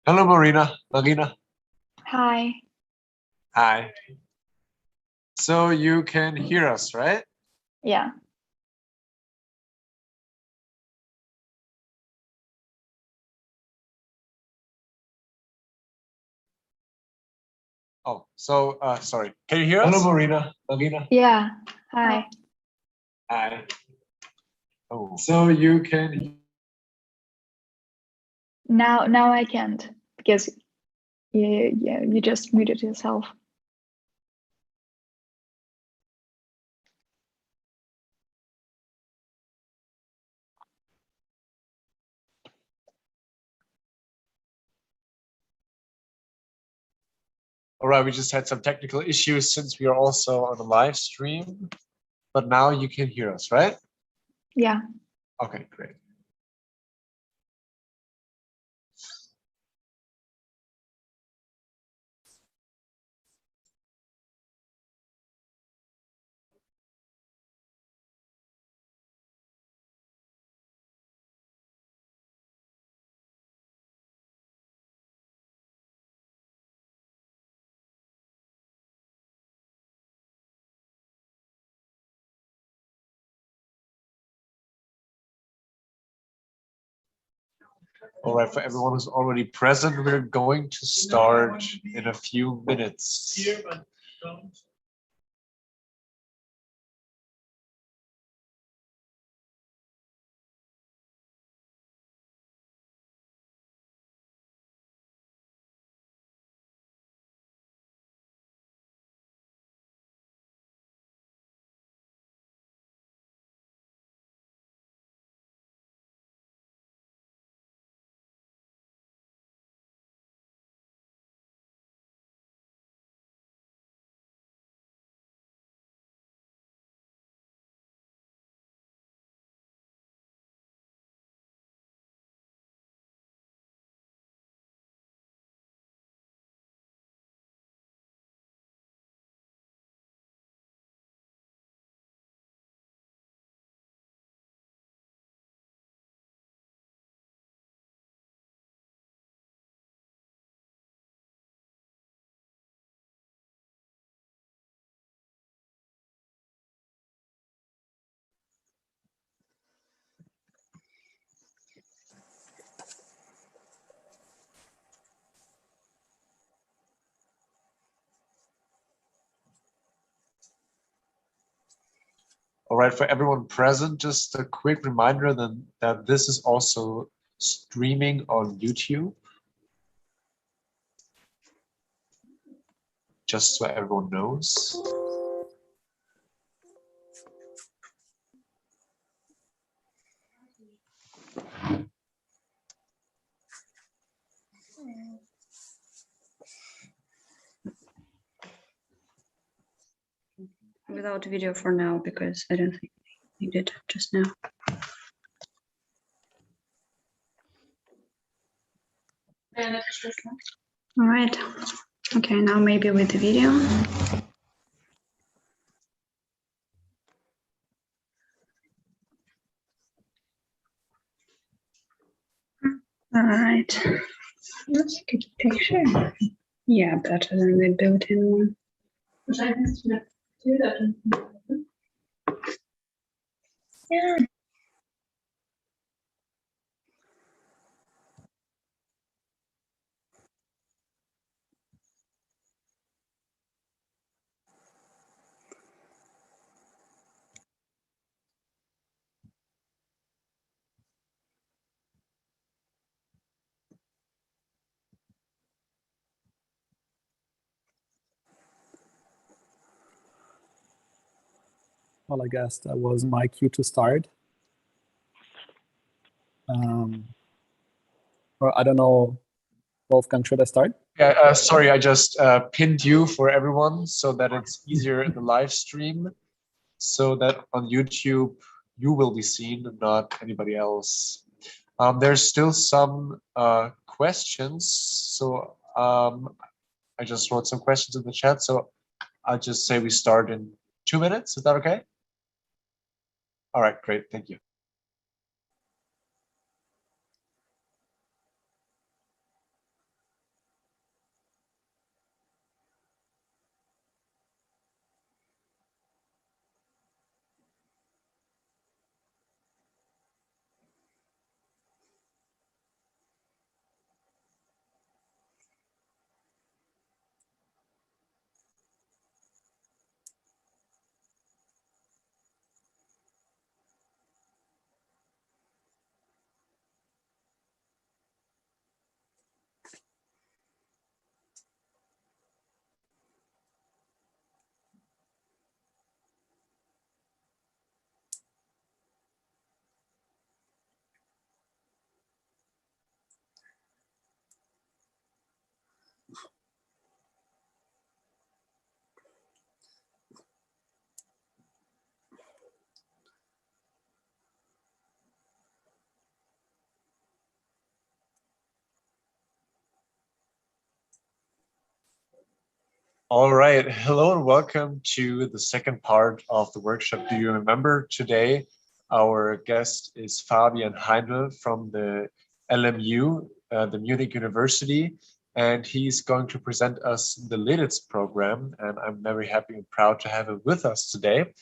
Hello, Marina. Hi. Hi. So you can hear us, right? Yeah. Oh, so sorry. Can you hear us? Hello, Marina. Yeah. Hi. Hi. Oh, so you can. Now I can't because you just muted yourself. All right, we just had some technical issues since we are also on a live stream, but now you can hear us, right? Yeah. Okay, great. All right, for everyone who's already present, we're going to start in a few minutes. All right, for everyone present, just a quick reminder that this is also streaming on YouTube. Just so everyone knows. Without video for now, because I don't think we need it just now. All right. Okay, now maybe with the video. All right. That's a good picture. Yeah, better than the built-in one. Yeah. Well, I guess that was my cue to start. Or I don't know, Wolfgang, should I start? Yeah, sorry, I just pinned you for everyone so that it's easier in the live stream, so that on YouTube you will be seen and not anybody else. There's still some questions, so I just wrote some questions in the chat, so I'll just say we start in 2 minutes. Is that okay? All right, great, thank you. All right, hello and welcome to the second part of the workshop. Do you remember? Today, our guest is Fabian Heindl from the LMU, the Munich University, and he's going to present us the LediZ program, and I'm very happy and proud to have him with us today.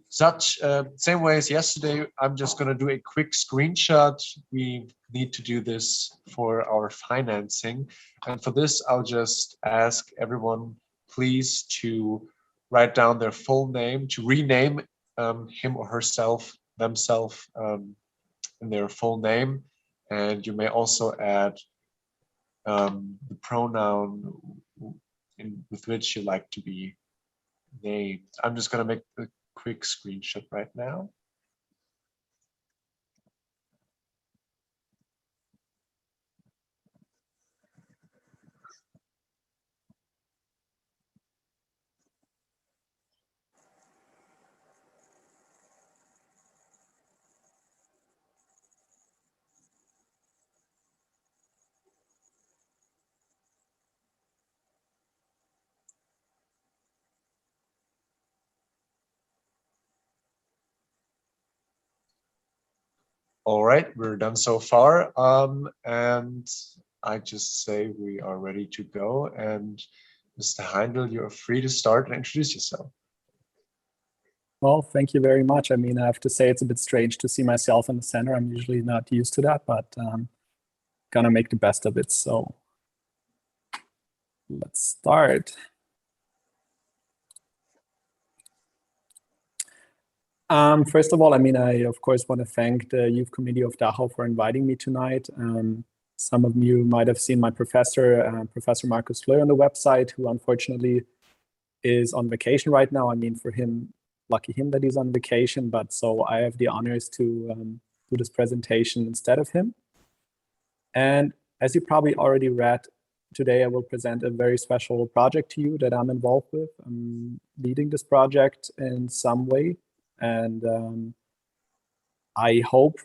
Same way as yesterday, I'm just going to do a quick screenshot. We need to do this for our financing. And for this, I'll just ask everyone, please, to write down their full name, to rename him or herself, themselves in their full name. And you may also add the pronoun with which you like to be named. I'm just going to make the quick screenshot right now. All right, we're done so far. And I just say we are ready to go. And Mr. Heindl, you're free to start and introduce yourself. Well, thank you very much. I mean, I have to say it's a bit strange to see myself in the center. I'm usually not used to that, but gonna make the best of it. So let's start. First of all, I mean, I of course want to thank the Youth Committee of Dachau for inviting me tonight. Some of you might have seen my professor, Professor Markus Fleur on the website, who unfortunately is on vacation right now. I mean, for him, lucky him that he's on vacation, but so I have the honors to do this presentation instead of him. And as you probably already read, today I will present a very special project to you that I'm involved with. I'm leading this project in some way. And I hope,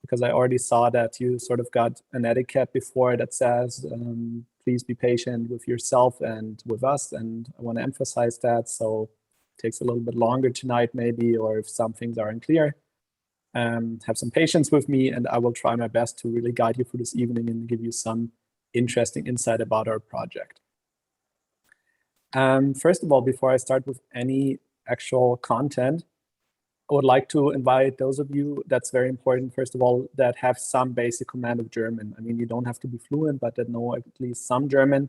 because I already saw that you sort of got an etiquette before that says, please be patient with yourself and with us. And I want to emphasize that. So it takes a little bit longer tonight, maybe, or if some things are unclear, have some patience with me, and I will try my best to really guide you through this evening and give you some interesting insight about our project. First of all, before I start with any actual content, I would like to invite those of you, that's very important, first of all, that have some basic command of German. I mean, you don't have to be fluent, but that know at least some German,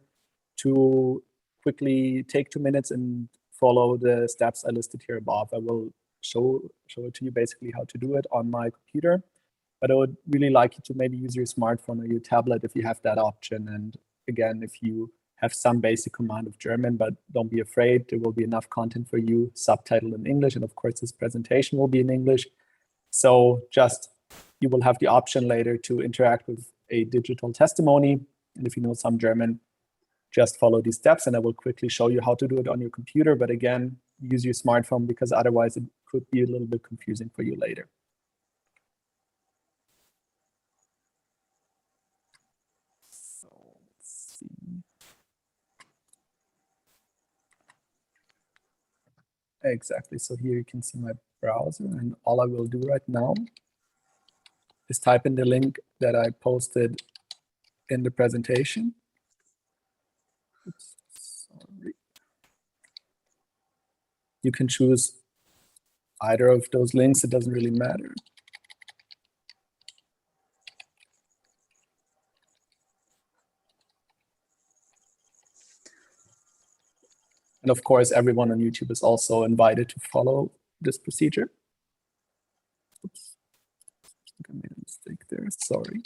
to quickly take 2 minutes and follow the steps I listed here above. I will show it to you basically how to do it on my computer, but I would really like you to maybe use your smartphone or your tablet if you have that option. And again, if you have some basic command of German, but don't be afraid, there will be enough content for you, subtitled in English, and of course this presentation will be in English. So just, you will have the option later to interact with a digital testimony, and if you know some German, just follow these steps and I will quickly show you how to do it on your computer. But again, use your smartphone because otherwise it could be a little bit confusing for you later. So let's see. Exactly, so here you can see my browser, and all I will do right now is type in the link that I posted in the presentation. Oops, sorry. You can choose either of those links, it doesn't really matter. And of course, everyone on YouTube is also invited to follow this procedure. Oops, I think I made a mistake there, sorry.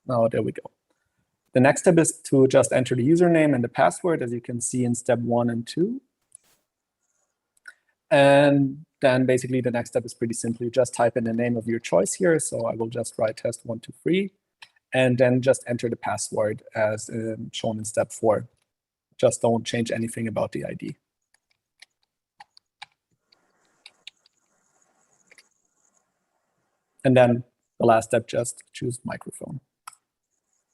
Oh, there we go. The next step is to just enter the username and the password, as you can see in step 1 and 2. And then basically the next step is pretty simple. You just type in the name of your choice here. So I will just write test123 and then just enter the password as shown in step 4. Just don't change anything about the ID. And then the last step, just choose microphone.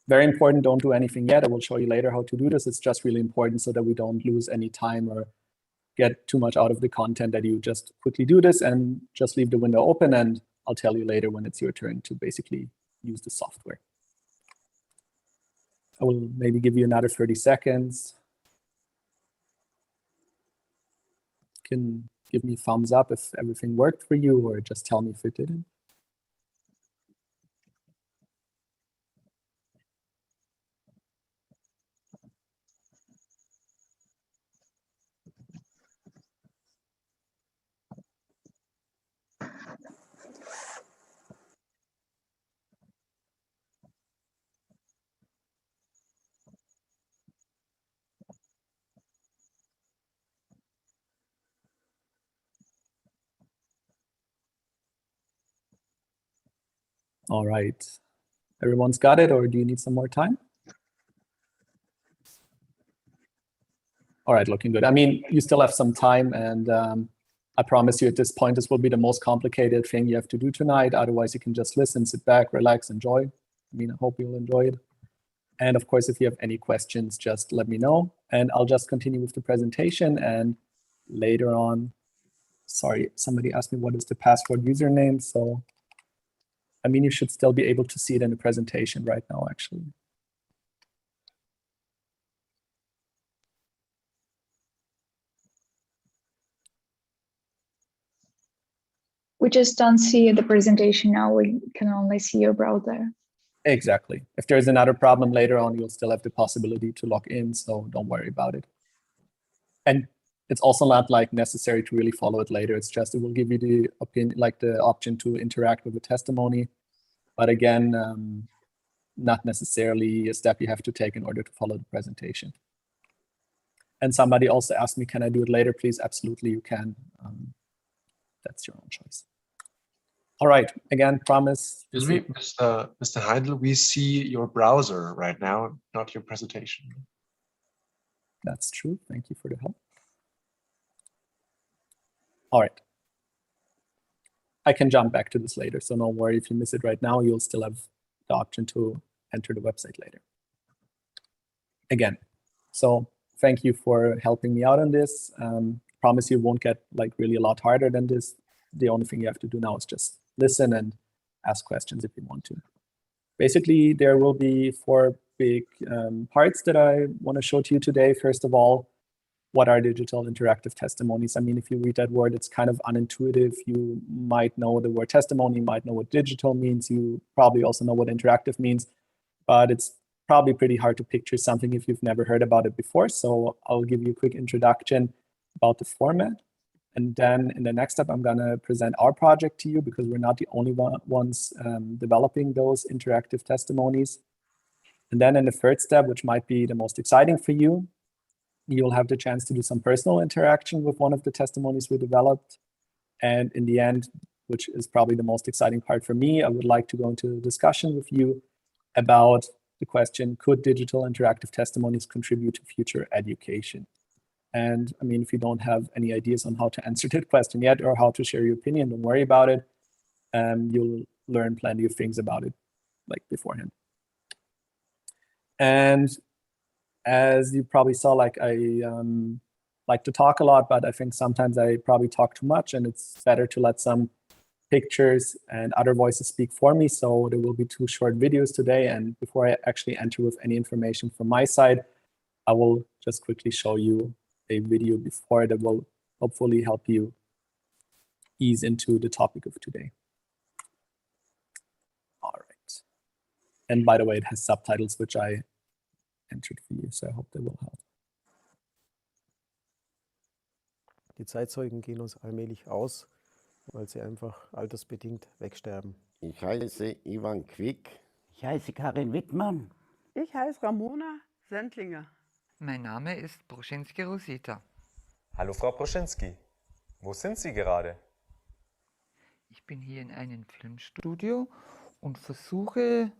Very important, don't do anything yet. I will show you later how to do this. It's just really important so that we don't lose any time or get too much out of the content, that you just quickly do this and just leave the window open, and I'll tell you later when it's your turn to basically use the software. I will maybe give you another 30 seconds. You can give me a thumbs up if everything worked for you, or just tell me if it didn't. All right. Everyone's got it, or do you need some more time? All right, looking good. I mean, you still have some time, and I promise you at this point, this will be the most complicated thing you have to do tonight. Otherwise, you can just listen, sit back, relax, enjoy. I mean, I hope you'll enjoy it. And of course, if you have any questions, just let me know, and I'll just continue with the presentation. And later on, sorry, somebody asked me what is the password username. So, I mean, you should still be able to see it in the presentation right now, actually. We just don't see the presentation now. We can only see your browser. Exactly. If there's another problem later on, you'll still have the possibility to log in, so don't worry about it. And it's also not like necessary to really follow it later. It's just, it will give you the opinion, like the option to interact with the testimony. But again, not necessarily a step you have to take in order to follow the presentation. And somebody also asked me, can I do it later, please? Absolutely, you can. That's your own choice. All right, again, promise. Excuse me, Mr. Heindl, we see your browser right now, not your presentation. That's true. Thank you for the help. All right. I can jump back to this later, so don't worry if you miss it right now, you'll still have the option to enter the website later. Again, so thank you for helping me out on this. Promise you won't get like really a lot harder than this. The only thing you have to do now is just listen and ask questions if you want to. Basically, there will be 4 big parts that I want to show to you today. First of all, what are digital interactive testimonies? I mean, if you read that word, it's kind of unintuitive. You might know the word testimony, you might know what digital means. You probably also know what interactive means, but it's probably pretty hard to picture something if you've never heard about it before. So I'll give you a quick introduction about the format. And then in the next step, I'm going to present our project to you, because we're not the only ones developing those interactive testimonies. And then in the third step, which might be the most exciting for you, you'll have the chance to do some personal interaction with one of the testimonies we developed. And in the end, which is probably the most exciting part for me, I would like to go into a discussion with you about the question, could digital interactive testimonies contribute to future education? And I mean, if you don't have any ideas on how to answer that question yet, or how to share your opinion, don't worry about it. You'll learn plenty of things about it like beforehand. And as you probably saw, like I like to talk a lot, but I think sometimes I probably talk too much, and it's better to let some pictures and other voices speak for me. So there will be 2 short videos today. And before I actually enter with any information from my side, I will just quickly show you a video before that will hopefully help you ease into the topic of today. All right. And by the way, it has subtitles, which I entered for you, so I hope they will help. Die Zeitzeugen gehen uns allmählich aus, weil sie einfach altersbedingt wegsterben. Ich heiße Ivan Quick. Ich heiße Karin Wittmann. Ich heiße Ramona Sendlinger. Mein Name ist Bruschinski Rosita. Hallo Frau Bruschinski, wo sind Sie gerade? Ich bin hier in einem Filmstudio und versuche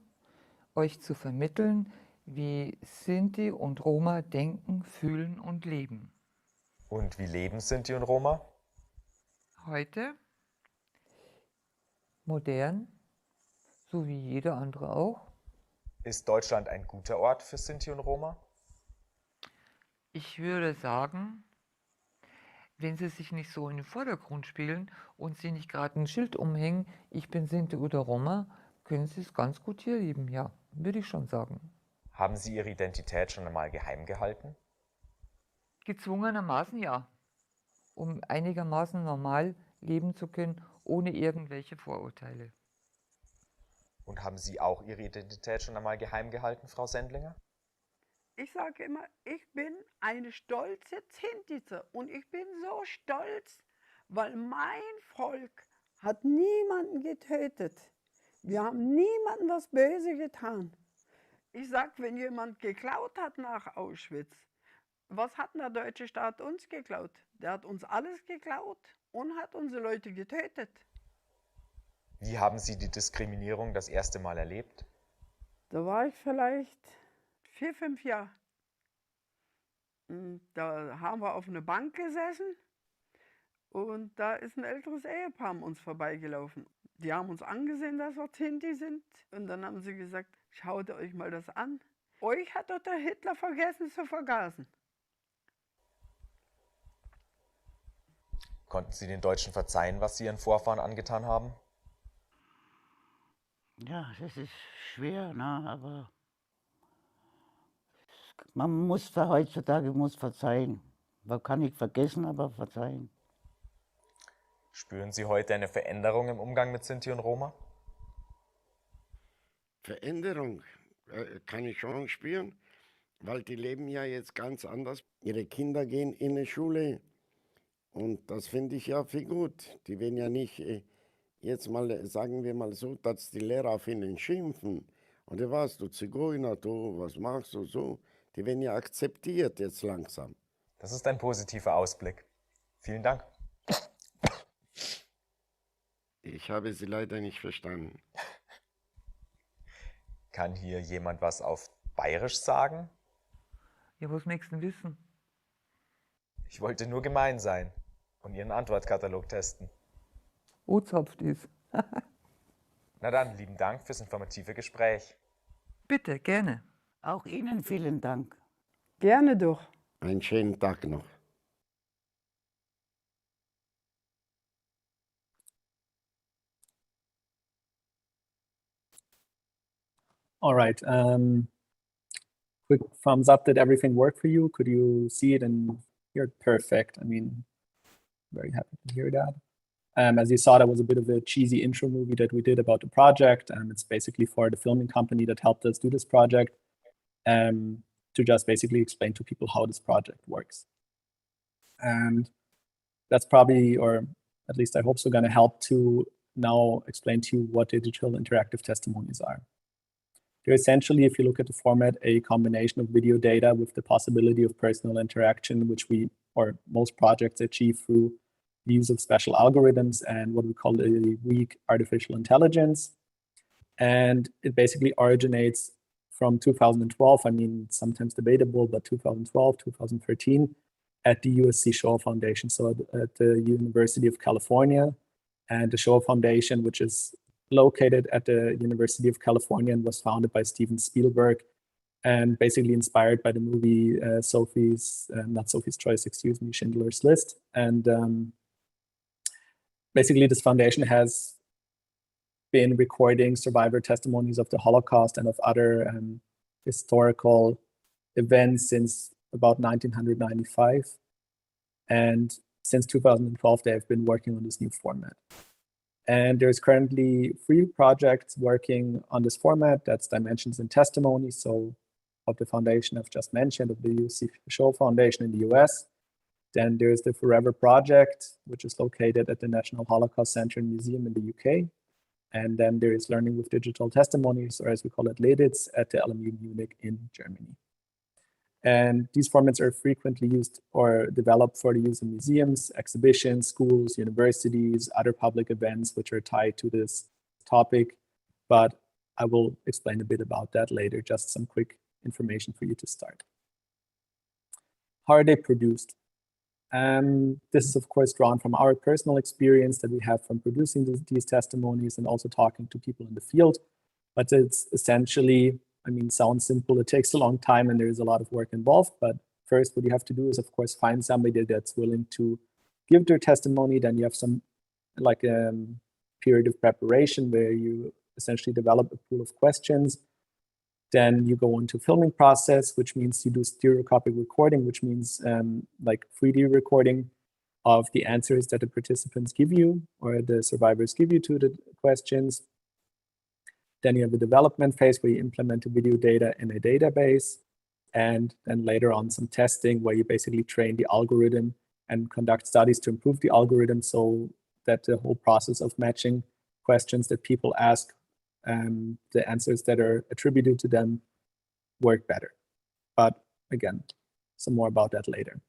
euch zu vermitteln, wie Sinti und Roma denken, fühlen und leben. Und wie leben Sinti und Roma? Heute modern, so wie jeder andere auch. Ist Deutschland ein guter Ort für Sinti und Roma? Ich würde sagen, wenn sie sich nicht so in den Vordergrund spielen und sie nicht gerade ein Schild umhängen, ich bin Sinti oder Roma, können sie es ganz gut hier leben, ja, würde ich schon sagen. Haben Sie Ihre Identität schon einmal geheim gehalten? Gezwungenermaßen ja, um einigermaßen normal leben zu können, ohne irgendwelche Vorurteile. Und haben Sie auch Ihre Identität schon einmal geheim gehalten, Frau Sendlinger? Ich sage immer, ich bin eine stolze Zintize und ich bin so stolz, weil mein Volk hat niemanden getötet. Wir haben niemandem was Böse getan. Ich sage, wenn jemand geklaut hat nach Auschwitz, was hat denn der deutsche Staat uns geklaut? Der hat uns alles geklaut und hat unsere Leute getötet. Wie haben Sie die Diskriminierung das erste Mal erlebt? Da war ich vielleicht 4, 5 Jahre. Da haben wir auf einer Bank gesessen und da ist ein älteres Ehepaar an uns vorbeigelaufen. Die haben uns angesehen, dass wir Sinti sind und dann haben sie gesagt, schaut euch mal das an. Euch hat doch der Hitler vergessen zu vergasen. Konnten Sie den Deutschen verzeihen, was Sie Ihren Vorfahren angetan haben? Ja, das ist schwer, ne? Aber man muss heutzutage verzeihen. Man kann nicht vergessen, aber verzeihen. Spüren Sie heute eine Veränderung im Umgang mit Sinti und Roma? Veränderung kann ich schon spüren, weil die leben ja jetzt ganz anders. Ihre Kinder gehen in die Schule und das finde ich ja viel gut. Die werden ja nicht, jetzt mal, sagen wir mal so, dass die Lehrer auf ihnen schimpfen. Oder was, du Zigeuner, du, was machst du so? Die werden ja akzeptiert jetzt langsam. Das ist ein positiver Ausblick. Vielen Dank. Ich habe sie leider nicht verstanden. Kann hier jemand was auf Bayerisch sagen? Ja, was möchtest du denn wissen? Ich wollte nur gemein sein und Ihren Antwortkatalog testen. Ozapft ist. Na dann, lieben Dank fürs informative Gespräch. Bitte, gerne. Auch Ihnen vielen Dank. Gerne doch. Einen schönen Tag noch. All right. Quick thumbs up. Did everything work for you? Could you see it and hear it? Perfect. I mean, very happy to hear that. As you saw, that was a bit of a cheesy intro movie that we did about the project. It's basically for the filming company that helped us do this project, to just basically explain to people how this project works. And that's probably, or at least I hope so, going to help to now explain to you what digital interactive testimonies are. They're essentially, if you look at the format, a combination of video data with the possibility of personal interaction, which we, or most projects, achieve through the use of special algorithms and what we call a weak artificial intelligence. And it basically originates from 2012. I mean, sometimes debatable, but 2012, 2013, at the USC Shoah Foundation, so at the University of California. And the Shoah Foundation, which is located at the University of California and was founded by Steven Spielberg, and basically inspired by the movie not Sophie's Choice, excuse me, Schindler's List. And basically this foundation has been recording survivor testimonies of the Holocaust and of other historical events since about 1995. And since 2012, they have been working on this new format. And there's currently 3 projects working on this format. That's Dimensions and Testimonies, so of the foundation I've just mentioned, of the UC Shoah Foundation in the US. Then there's the Forever Project, which is located at the National Holocaust Center and Museum in the UK. And then there is Learning with Digital Testimonies, or as we call it, LediZ, at the LMU Munich in Germany. And these formats are frequently used or developed for the use in museums, exhibitions, schools, universities, other public events which are tied to this topic. But I will explain a bit about that later, just some quick information for you to start. How are they produced? This is, of course, drawn from our personal experience that we have from producing these testimonies and also talking to people in the field. But it's essentially, I mean, sounds simple. It takes a long time and there's a lot of work involved. But first, what you have to do is, of course, find somebody that's willing to give their testimony. Then you have some like a period of preparation where you essentially develop a pool of questions. Then you go into filming process, which means you do stereoscopic recording, which means like 3D recording of the answers that the participants give you or the survivors give you to the questions. Then you have a development phase where you implement the video data in a database. And then later on some testing where you basically train the algorithm and conduct studies to improve the algorithm so that the whole process of matching questions that people ask, the answers that are attributed to them work better. But again, some more about that later.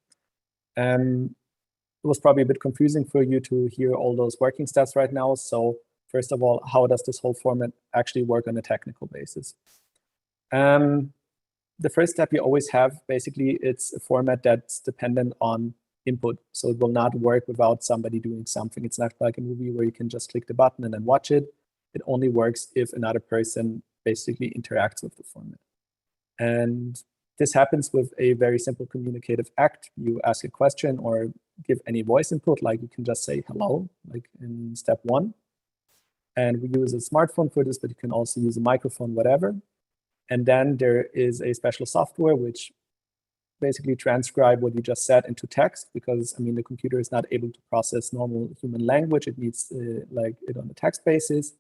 It was probably a bit confusing for you to hear all those working steps right now. So first of all, how does this whole format actually work on a technical basis? The first step you always have, basically, it's a format that's dependent on input. So it will not work without somebody doing something. It's not like a movie where you can just click the button and then watch it. It only works if another person basically interacts with the format. And this happens with a very simple communicative act. You ask a question or give any voice input, like you can just say hello, like in step 1. And we use a smartphone for this, but you can also use a microphone, whatever. And then there is a special software which basically transcribe what you just said into text, because I mean the computer is not able to process normal human language. It needs like it on a text basis.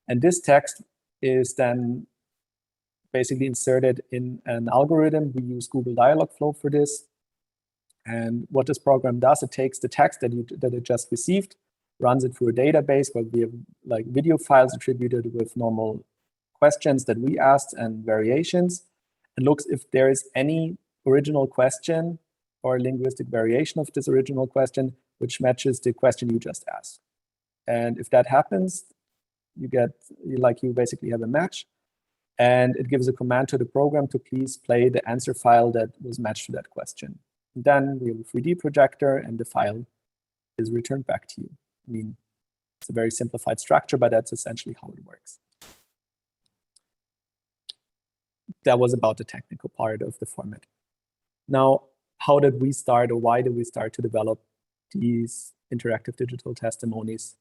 And this text is then basically inserted in an algorithm. We use Google Dialogflow for this. And what this program does, it takes the text that it just received, runs it through a database where we have like video files attributed with normal questions that we asked and variations, and looks if there is any original question or linguistic variation of this original question which matches the question you just asked. And if that happens, you basically have a match, and it gives a command to the program to please play the answer file that was matched to that question. And then we have a 3D projector and the file is returned back to you. I mean, it's a very simplified structure, but that's essentially how it works. That was about the technical part of the format. Now, how did we start, or why did we start to develop these interactive digital testimonies?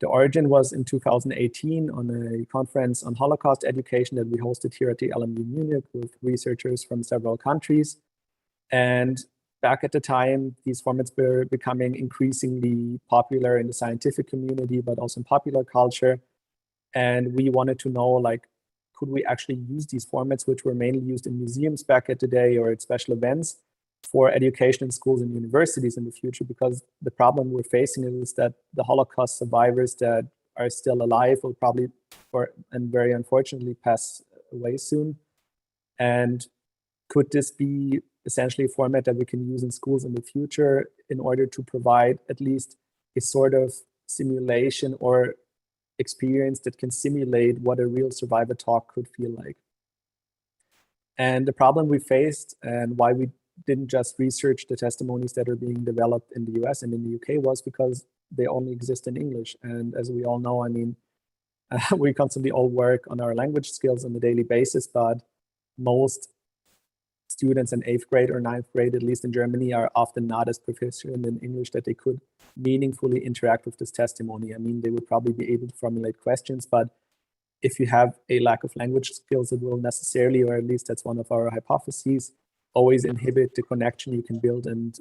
The origin was in 2018 on a conference on Holocaust education that we hosted here at the LMU Munich with researchers from several countries. And back at the time, these formats were becoming increasingly popular in the scientific community, but also in popular culture. And we wanted to know, like, could we actually use these formats, which were mainly used in museums back at the day or at special events, for education in schools and universities in the future? Because the problem we're facing is that the Holocaust survivors that are still alive will probably, and very unfortunately, pass away soon. And could this be essentially a format that we can use in schools in the future in order to provide at least a sort of simulation or experience that can simulate what a real survivor talk could feel like? And the problem we faced, and why we didn't just research the testimonies that are being developed in the US and in the UK, was because they only exist in English. And as we all know, I mean, we constantly all work on our language skills on a daily basis, but most students in 8th grade or 9th grade, at least in Germany, are often not as proficient in English that they could meaningfully interact with this testimony. I mean, they would probably be able to formulate questions, but if you have a lack of language skills, it will necessarily, or at least that's one of our hypotheses, always inhibit the connection you can build and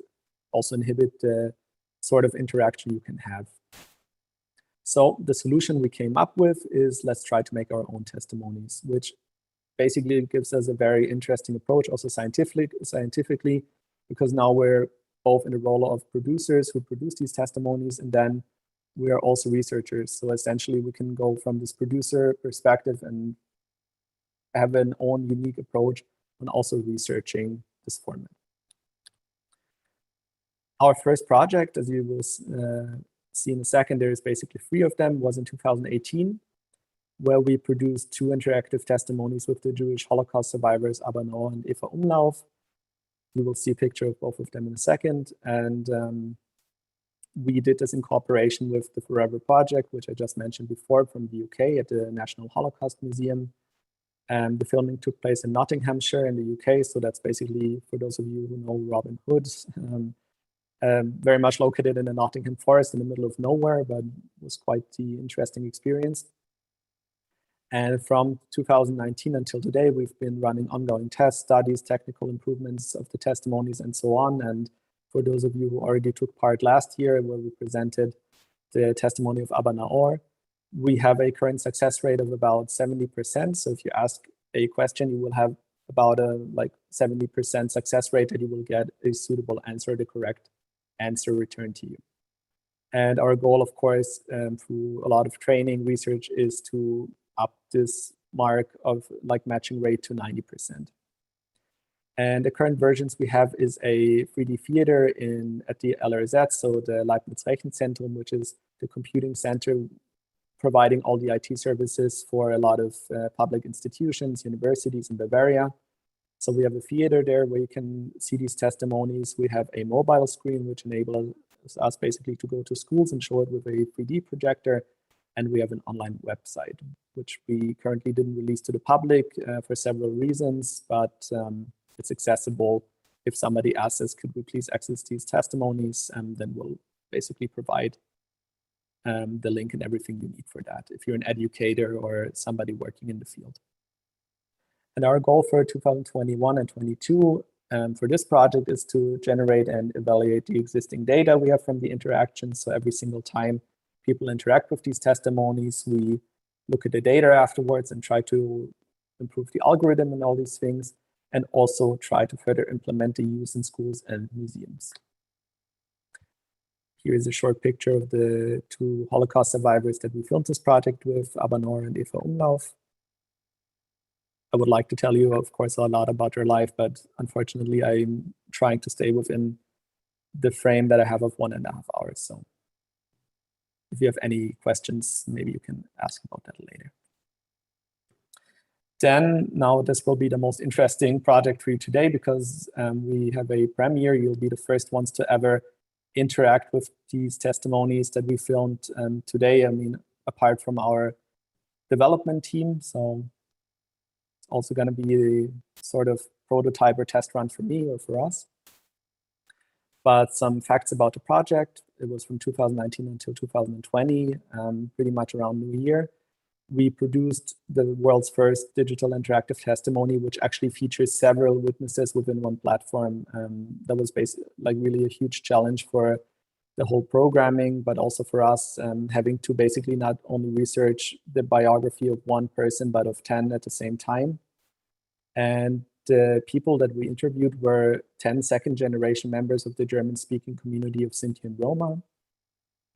also inhibit the sort of interaction you can have. So the solution we came up with is, let's try to make our own testimonies, which basically gives us a very interesting approach, also scientifically, because now we're both in the role of producers who produce these testimonies, and then we are also researchers. So essentially we can go from this producer perspective and have an own unique approach and also researching this format. Our first project, as you will see in a second, there is basically 3 of them, was in 2018, where we produced 2 interactive testimonies with the Jewish Holocaust survivors, Abba Noah and Eva Umlauf. You will see a picture of both of them in a second. And We did this in cooperation with the Forever Project, which I just mentioned before, from the UK at the National Holocaust Museum. The filming took place in Nottinghamshire in the UK, so that's basically, for those of you who know Robin Hood, very much located in the Nottingham Forest in the middle of nowhere, but was quite the interesting experience. And from 2019 until today, we've been running ongoing tests, studies, technical improvements of the testimonies, and so on. And for those of you who already took part last year, where we presented the testimony of Abba Naor, we have a current success rate of about 70%. So if you ask a question, you will have about a 70% success rate that you will get a suitable answer, the correct answer returned to you. And our goal, of course, through a lot of training, research, is to up this mark of matching rate to 90%. And the current versions we have is a 3D theater at the LediZ, so the Leibniz Rechenzentrum, which is the computing center providing all the IT services for a lot of public institutions, universities in Bavaria. So we have a theater there where you can see these testimonies. We have a mobile screen, which enables us basically to go to schools and show it with a 3D projector. And we have an online website, which we currently didn't release to the public for several reasons, but it's accessible. If somebody asks us, could we please access these testimonies, then we'll basically provide the link and everything you need for that, if you're an educator or somebody working in the field. And our goal for 2021 and 22 for this project is to generate and evaluate the existing data we have from the interactions. So every single time people interact with these testimonies, we look at the data afterwards and try to improve the algorithm and all these things, and also try to further implement the use in schools and museums. Here is a short picture of the 2 Holocaust survivors that we filmed this project with, Abba Naor and Eva Umlauf. I would like to tell you, of course, a lot about their life, but unfortunately, I'm trying to stay within the frame that I have of 1.5 hours. So if you have any questions, maybe you can ask about that later. Then now this will be the most interesting project for you today, because we have a premiere. You'll be the first ones to ever interact with these testimonies that we filmed today. I mean, apart from our development team. So it's also going to be a sort of prototype or test run for me or for us. But some facts about the project. It was from 2019 until 2020, pretty much around New Year. We produced the world's first digital interactive testimony, which actually features several witnesses within one platform. That was basically really a huge challenge for the whole programming, but also for us having to basically not only research the biography of one person, but of 10 at the same time. And the people that we interviewed were 10 second-generation members of the German-speaking community of Sinti and Roma.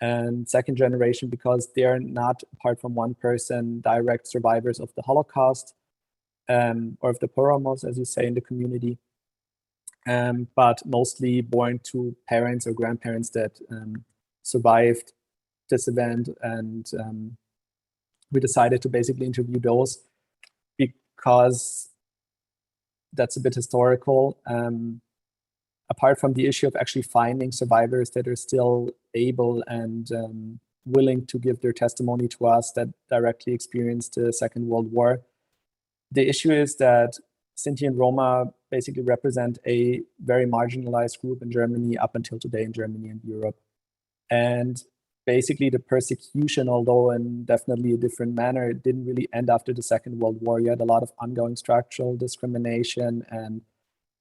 And second generation because they're not, apart from one person, direct survivors of the Holocaust or of the poromos, as you say, in the community, but mostly born to parents or grandparents that survived this event. And we decided to basically interview those because that's a bit historical. Apart from the issue of actually finding survivors that are still able and willing to give their testimony to us that directly experienced the Second World War, the issue is that Sinti and Roma basically represent a very marginalized group in Germany up until today in Germany and Europe. And basically the persecution, although in definitely a different manner, it didn't really end after the Second World War. You had a lot of ongoing structural discrimination and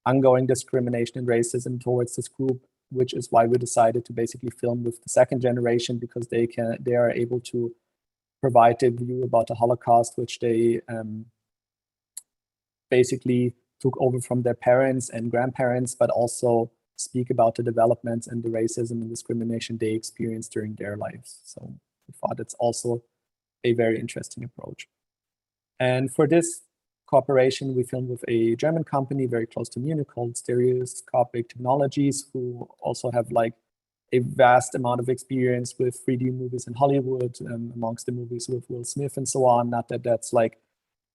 ongoing discrimination and racism towards this group, which is why we decided to basically film with the second generation, because they are able to provide a view about the Holocaust, which they basically took over from their parents and grandparents, but also speak about the developments and the racism and discrimination they experienced during their lives. So we thought it's also a very interesting approach. And for this cooperation, we filmed with a German company very close to Munich called Stereoscopic Technologies, who also have a vast amount of experience with 3D movies in Hollywood, amongst the movies with Will Smith and so on. Not that that's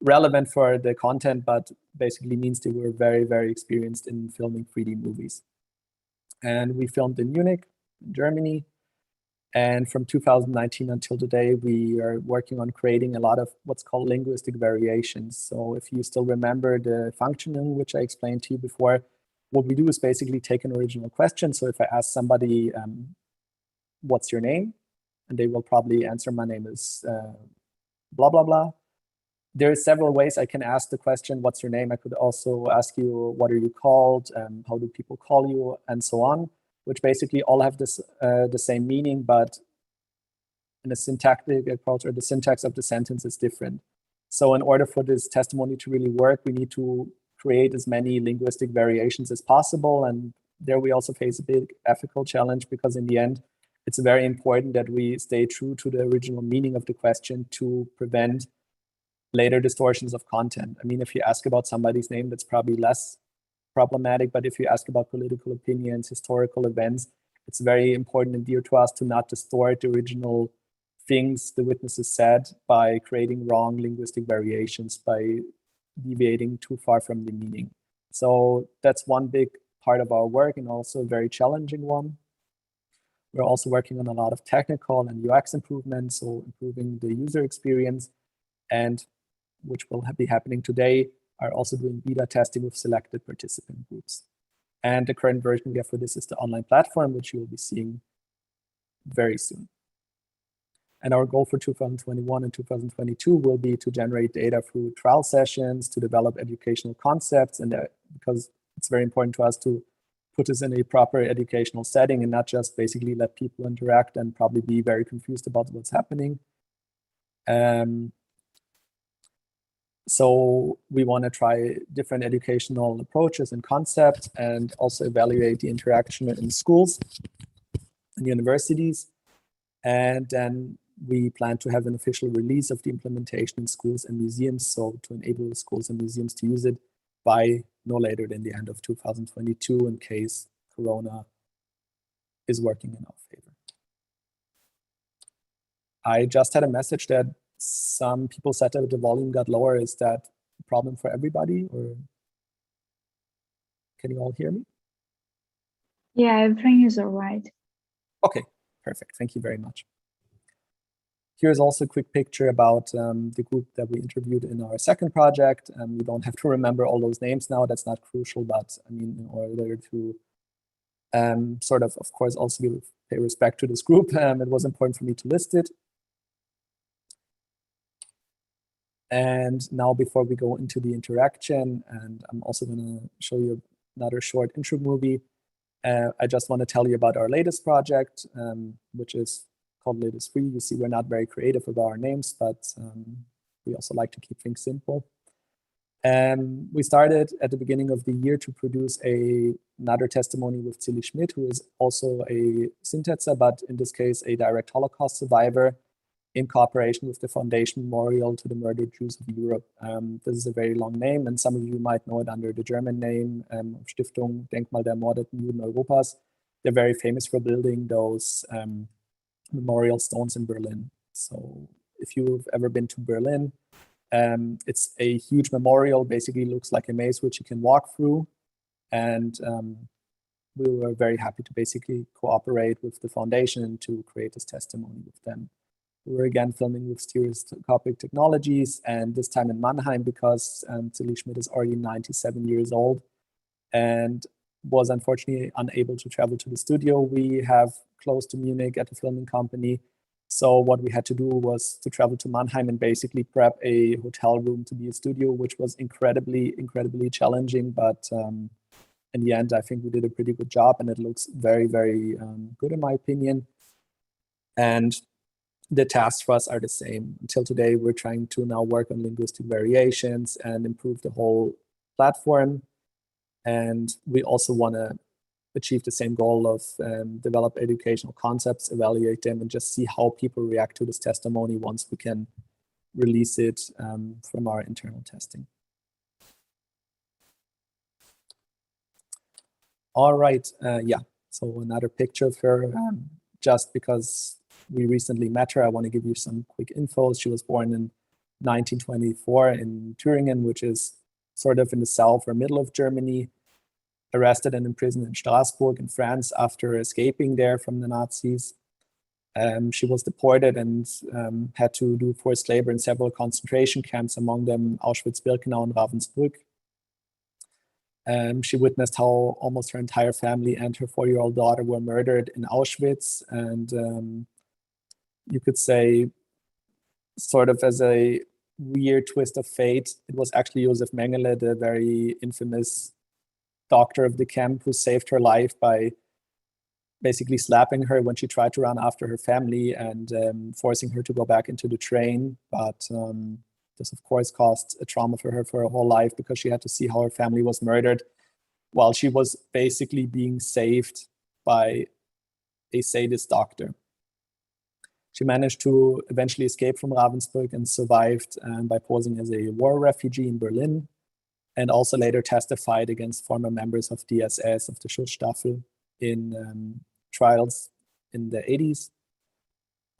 relevant for the content, but basically means they were very, very experienced in filming 3D movies. And we filmed in Munich, Germany. And from 2019 until today, we are working on creating a lot of what's called linguistic variations. So if you still remember the functioning, which I explained to you before, what we do is basically take an original question. So if I ask somebody, what's your name? And they will probably answer, my name is blah, blah, blah. There are several ways I can ask the question, what's your name? I could also ask you, what are you called? How do people call you? And so on, which basically all have this the same meaning, but in a syntactic approach, or the syntax of the sentence is different. So in order for this testimony to really work, we need to create as many linguistic variations as possible. And there we also face a big ethical challenge, because in the end, it's very important that we stay true to the original meaning of the question to prevent later distortions of content. I mean, if you ask about somebody's name, that's probably less problematic, but if you ask about political opinions, historical events, it's very important and dear to us to not distort the original things the witnesses said by creating wrong linguistic variations, by deviating too far from the meaning. So that's one big part of our work, and also a very challenging one. We're also working on a lot of technical and UX improvements, so improving the user experience, and which will be happening today, are also doing beta testing with selected participant groups. And the current version we have for this is the online platform, which you will be seeing very soon. And our goal for 2021 and 2022 will be to generate data through trial sessions, to develop educational concepts, and because it's very important to us to put this in a proper educational setting and not just basically let people interact and probably be very confused about what's happening. So we want to try different educational approaches and concepts, and also evaluate the interaction in schools and universities. And then we plan to have an official release of the implementation in schools and museums, so to enable schools and museums to use it by no later than the end of 2022, in case Corona is working in our favor. I just had a message that some people said that the volume got lower. Is that a problem for everybody, or can you all hear me? Yeah, everything is all right. Okay, perfect. Thank you very much. Here's also a quick picture about the group that we interviewed in our second project. You don't have to remember all those names now. That's not crucial, but I mean, in order to sort of course, also pay respect to this group, it was important for me to list it. And now, before we go into the interaction, and I'm also going to show you another short intro movie, I just want to tell you about our latest project, which is called LediZ. You see, we're not very creative about our names, but we also like to keep things simple. We started at the beginning of the year to produce another testimony with Tilly Schmidt, who is also a syntetzer, but in this case, a direct Holocaust survivor, in cooperation with the Foundation Memorial to the Murdered Jews of Europe. This is a very long name, and some of you might know it under the German name Stiftung Denkmal der ermordeten Juden Europas. They're very famous for building those memorial stones in Berlin. So if you've ever been to Berlin, it's a huge memorial, basically looks like a maze which you can walk through. And we were very happy to basically cooperate with the foundation to create this testimony with them. We were again filming with stereoscopic technologies, and this time in Mannheim, because Tilly Schmidt is already 97 years old and was unfortunately unable to travel to the studio we have close to Munich at the filming company. So what we had to do was to travel to Mannheim and basically prep a hotel room to be a studio, which was incredibly challenging. But in the end, I think we did a pretty good job, and it looks very, very good in my opinion. And the tasks for us are the same. Until today, we're trying to now work on linguistic variations and improve the whole platform. And we also want to achieve the same goal of develop educational concepts, evaluate them, and just see how people react to this testimony once we can release it from our internal testing. All right, yeah, so another picture of her, just because we recently met her, I want to give you some quick info. She was born in 1924 in Thüringen, which is sort of in the south or middle of Germany, arrested and imprisoned in Strasbourg in France after escaping there from the Nazis. She was deported and had to do forced labor in several concentration camps, among them Auschwitz-Birkenau and Ravensbrück. She witnessed how almost her entire family and her 4-year-old daughter were murdered in Auschwitz. And you could say, sort of as a weird twist of fate, it was actually Josef Mengele, the very infamous doctor of the camp, who saved her life by basically slapping her when she tried to run after her family and forcing her to go back into the train. But this, of course, caused a trauma for her for her whole life, because she had to see how her family was murdered while she was basically being saved by a sadist doctor. She managed to eventually escape from Ravensbrück and survived by posing as a war refugee in Berlin, and also later testified against former members of DSS, of the Schutzstaffel, in trials in the 80s,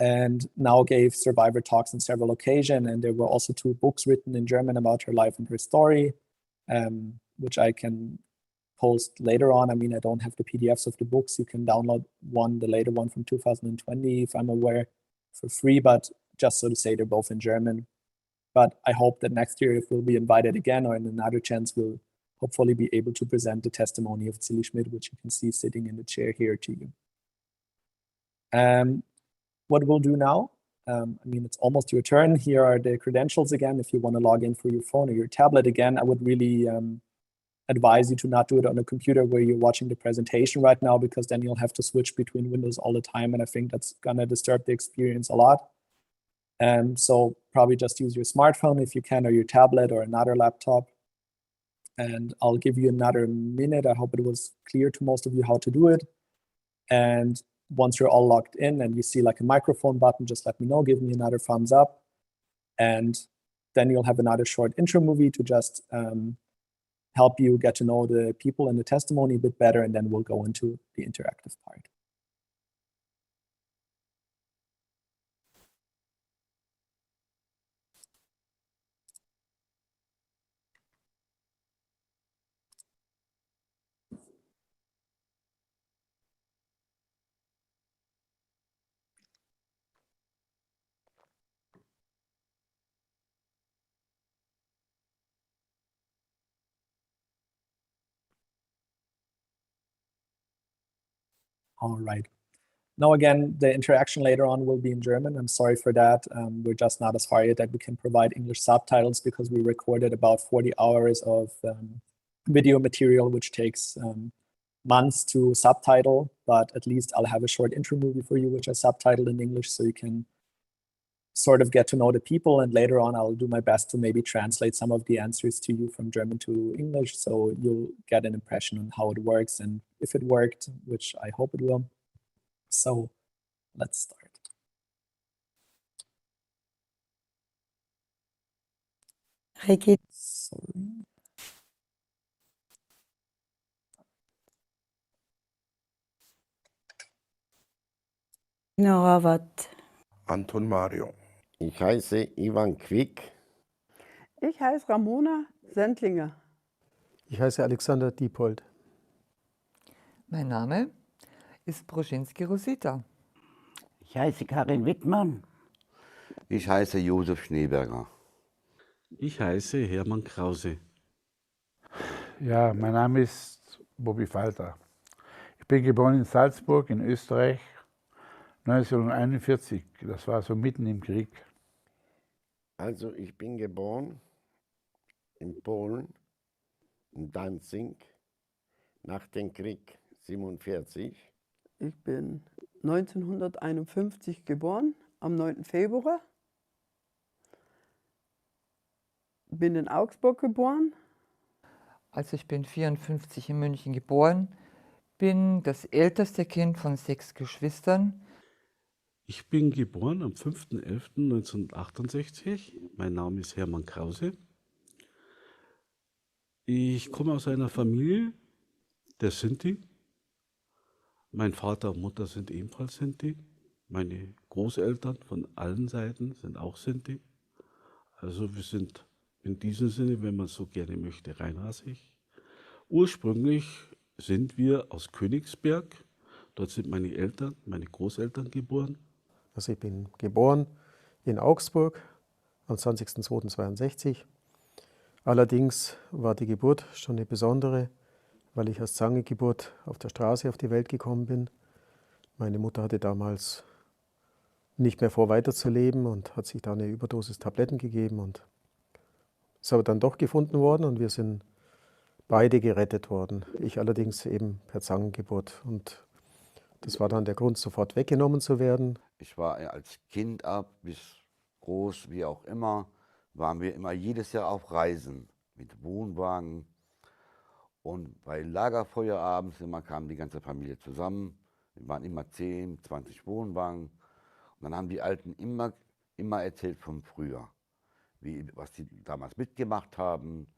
and now gave survivor talks on several occasions. And there were also 2 books written in German about her life and her story, which I can post later on. I mean, I don't have the PDFs of the books. You can download one, the later one from 2020, if I'm aware, for free, but just so to say, they're both in German. But I hope that next year, if we'll be invited again, or in another chance, we'll hopefully be able to present the testimony of Zilli Schmidt, which you can see sitting in the chair here to you. What we'll do now, I mean, it's almost your turn. Here are the credentials again. If you want to log in through your phone or your tablet again, I would really advise you to not do it on a computer where you're watching the presentation right now, because then you'll have to switch between windows all the time, and I think that's gonna disturb the experience a lot. So probably just use your smartphone if you can, or your tablet, or another laptop. And I'll give you another minute. I hope it was clear to most of you how to do it. And once you're all logged in and you see like a microphone button, just let me know, give me another thumbs up. And then you'll have another short intro movie to just help you get to know the people in the testimony a bit better, and then we'll go into the interactive part. All right. Now, again, the interaction later on will be in German. I'm sorry for that. We're just not as far yet that we can provide English subtitles, because we recorded about 40 hours of video material, which takes months to subtitle. But at least I'll have a short intro movie for you, which I subtitled in English, so you can sort of get to know the people. And later on, I'll do my best to maybe translate some of the answers to you from German to English, so you'll get an impression on how it works and if it worked, which I hope it will. So let's start. Sorry. Anton Mario. Ich heiße Ivan Quick. Ich heiße Ramona Sendlinger. Ich heiße Alexander Diepold. Mein Name ist Broschinski Rosita. Ich heiße Karin Wittmann. Ich heiße Josef Schneeberger. Ich heiße Hermann Krause. Ja, mein Name ist Bobby Falter. Ich bin geboren in Salzburg in Österreich 1941. Das war so mitten im Krieg. Also ich bin geboren in Polen, in Danzig, nach dem Krieg 1947. Ich bin 1951 geboren, am 9. Februar. Bin in Augsburg geboren. Also ich bin 1954 in München geboren, bin das älteste Kind von 6 Geschwistern. Ich bin geboren am 5.11.1968. Mein Name ist Hermann Krause. Ich komme aus einer Familie der Sinti. Mein Vater und Mutter sind ebenfalls Sinti. Meine Großeltern von allen Seiten sind auch Sinti. Also wir sind in diesem Sinne, wenn man so gerne möchte, reinrassig. Ursprünglich sind wir aus Königsberg. Dort sind meine Eltern, meine Großeltern geboren. Also ich bin geboren in Augsburg am 20.02.62. Allerdings war die Geburt schon eine besondere, weil ich als Zangengeburt auf der Straße auf die Welt gekommen bin. Meine Mutter hatte damals nicht mehr vor, weiterzuleben und hat sich da eine Überdosis Tabletten gegeben und ist aber dann doch gefunden worden und wir sind beide gerettet worden. Ich allerdings eben per Zangengeburt und das war dann der Grund, sofort weggenommen zu werden. Ich war als Kind ab bis groß, wie auch immer, waren wir immer jedes Jahr auf Reisen mit Wohnwagen. Und bei Lagerfeuerabends immer kam die ganze Familie zusammen. Wir waren immer 10, 20 Wohnwagen. Und dann haben die Alten immer erzählt von früher, was sie damals mitgemacht haben,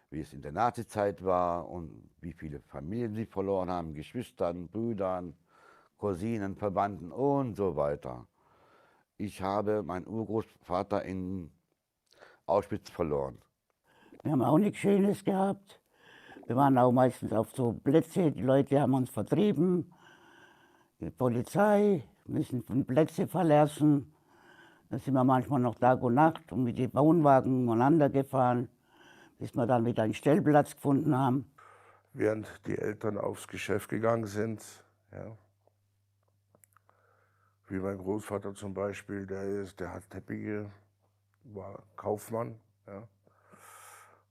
wie es in der Nazizeit war und wie viele Familien sie verloren haben, Geschwistern, Brüdern, Cousinen, Verwandten und so weiter. Ich habe meinen Urgroßvater in Auschwitz verloren. Wir haben auch nichts Schönes gehabt. Wir waren auch meistens auf so Plätze, die Leute haben uns vertrieben. Die Polizei müssen von Plätze verlassen. Da sind wir manchmal noch Tag und Nacht und mit den Wohnwagen umeinander gefahren, bis wir dann wieder einen Stellplatz gefunden haben. Während die Eltern aufs Geschäft gegangen sind, ja. Wie mein Großvater zum Beispiel, der hat Teppiche, war Kaufmann, ja.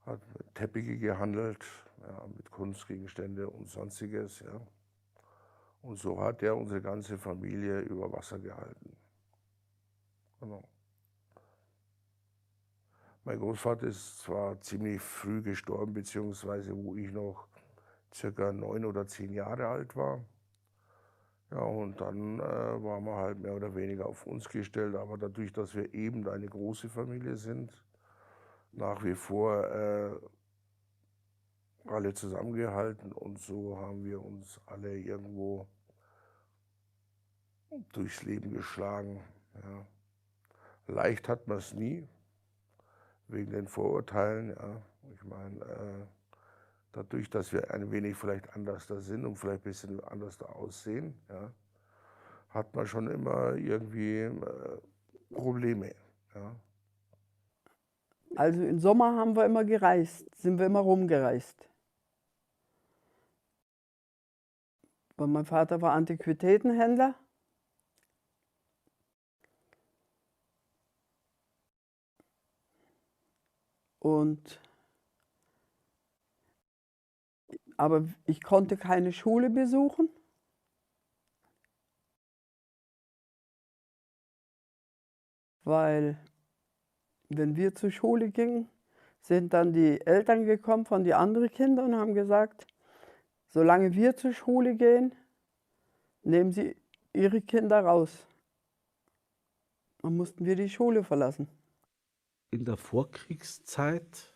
Hat mit Teppiche gehandelt, ja, mit Kunstgegenstände und Sonstiges. Ja. Und so hat er unsere ganze Familie über Wasser gehalten. Genau. Mein Großvater ist zwar ziemlich früh gestorben, beziehungsweise wo ich noch circa 9 oder 10 Jahre alt war. Ja, und dann waren wir halt mehr oder weniger auf uns gestellt, aber dadurch, dass wir eben eine große Familie sind, nach wie vor alle zusammengehalten und so haben wir uns alle irgendwo durchs Leben geschlagen. Ja. Leicht hat man es nie, wegen den Vorurteilen. Ja. Ich meine, dadurch, dass wir ein wenig vielleicht anders da sind und vielleicht ein bisschen anders da aussehen, ja, hat man schon immer irgendwie Probleme. Ja. Also im Sommer haben wir immer gereist, sind wir immer rumgereist. Weil mein Vater war Antiquitätenhändler. Aber ich konnte keine Schule besuchen. Weil wenn wir zur Schule gingen, sind dann die Eltern gekommen von den anderen Kindern und haben gesagt, solange wir zur Schule gehen, nehmen sie ihre Kinder raus. Dann mussten wir die Schule verlassen. In der Vorkriegszeit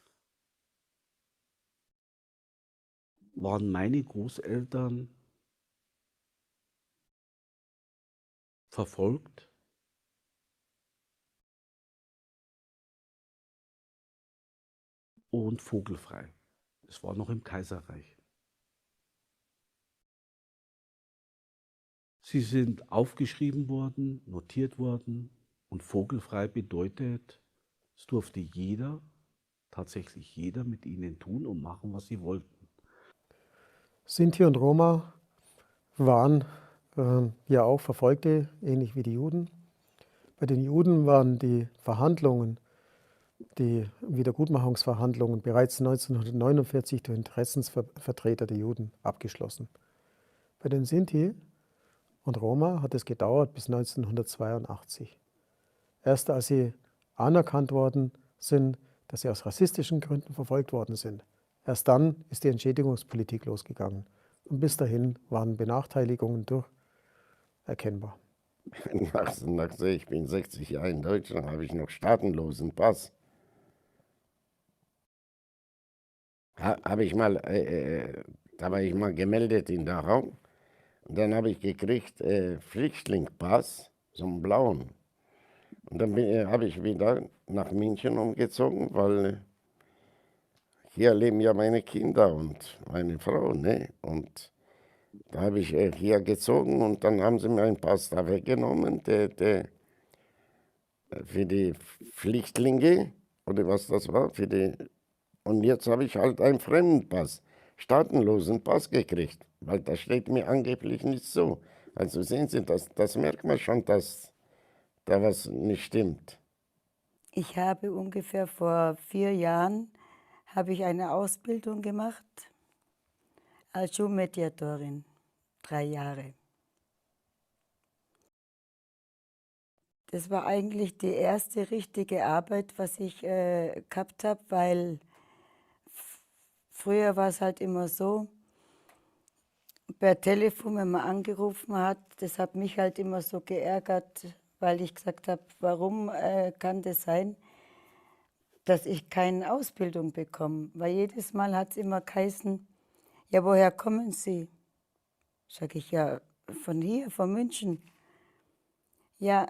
waren meine Großeltern verfolgt. Und vogelfrei. Es war noch im Kaiserreich. Sie sind aufgeschrieben worden, notiert worden und vogelfrei bedeutet, es durfte jeder, tatsächlich jeder mit ihnen tun und machen, was sie wollten. Sinti und Roma waren ja auch Verfolgte, ähnlich wie die Juden. Bei den Juden waren die Verhandlungen, die Wiedergutmachungsverhandlungen bereits 1949 durch Interessensvertreter der Juden abgeschlossen. Bei den Sinti und Roma hat es gedauert bis 1982. Erst als sie anerkannt worden sind, dass sie aus rassistischen Gründen verfolgt worden sind, erst dann ist die Entschädigungspolitik losgegangen. Und bis dahin waren Benachteiligungen erkennbar. Ich bin 60 Jahre in Deutschland, habe ich noch staatenlosen Pass. Habe ich mal, da war ich mal gemeldet in Dachau und dann habe ich gekriegt Flüchtlingspass, so einen blauen. Und dann habe ich wieder nach München umgezogen, weil hier leben ja meine Kinder und meine Frau, ne? Und Da habe ich hier gezogen und dann haben sie mir einen Pass da weggenommen, für die Flüchtlinge oder was das war. Und jetzt habe ich halt einen Fremdenpass, staatenlosen Pass gekriegt, weil das steht mir angeblich nicht so. Also sehen Sie, das merkt man schon, dass da was nicht stimmt. Ich habe ungefähr vor 4 Jahren habe ich eine Ausbildung gemacht als Schulmediatorin, 3 Jahre. Das war eigentlich die erste richtige Arbeit, was ich gehabt habe, weil früher war es halt immer so, per Telefon, wenn man angerufen hat, das hat mich halt immer so geärgert, weil ich gesagt habe, warum kann das sein, dass ich keine Ausbildung bekomme? Weil jedes Mal hat es immer geheißen, ja, woher kommen Sie? Sag ich, ja, von hier, von München. Ja,